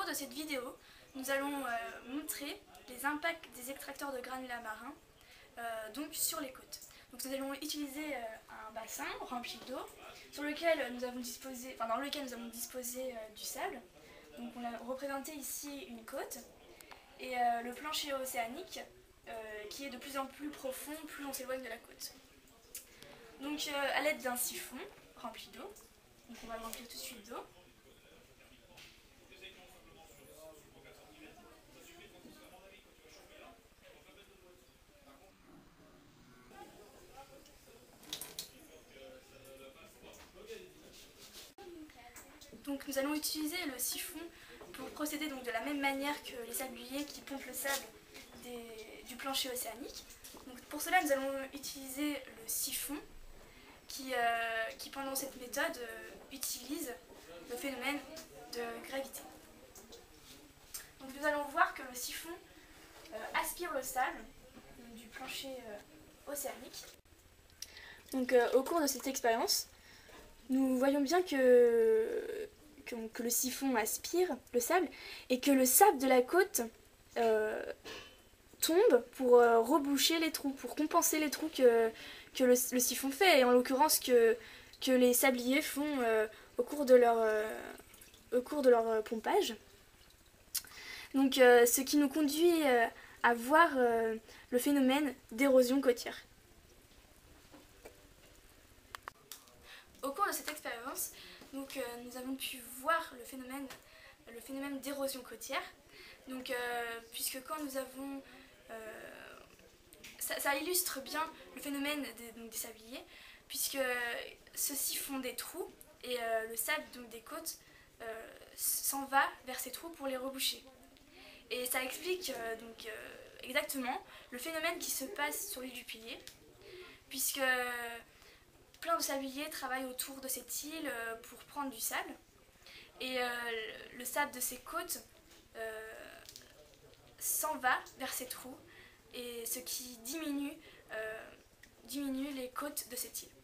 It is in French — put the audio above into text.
cours de cette vidéo, nous allons montrer les impacts des extracteurs de granulats marins donc sur les côtes. Donc nous allons utiliser un bassin rempli d'eau dans lequel nous avons disposé du sable. Donc on a représenté ici une côte et le plancher océanique qui est de plus en plus profond plus on s'éloigne de la côte. Donc à l'aide d'un siphon rempli d'eau, donc on va le remplir tout de suite d'eau. Donc nous allons utiliser le siphon pour procéder donc de la même manière que les sabliers qui pompent le sable du plancher océanique. Donc pour cela nous allons utiliser le siphon qui pendant cette méthode utilise le phénomène de gravité. Donc nous allons voir que le siphon aspire le sable du plancher océanique. Donc au cours de cette expérience, nous voyons bien que le siphon aspire le sable et que le sable de la côte tombe pour reboucher les trous, pour compenser les trous que le siphon fait, et en l'occurrence que les sabliers font au cours de leur pompage. Donc ce qui nous conduit à voir le phénomène d'érosion côtière. Au cours de cette expérience, donc, nous avons pu voir le phénomène d'érosion côtière. Donc, puisque quand nous avons... ça illustre bien le phénomène des sabliers, puisque ceux-ci font des trous et le sable donc, des côtes s'en va vers ces trous pour les reboucher. Et ça explique exactement le phénomène qui se passe sur l'île du Pilier, puisque plein de sabliers travaillent autour de cette île pour prendre du sable. Et le sable de ces côtes s'en va vers ces trous, et ce qui diminue les côtes de cette île.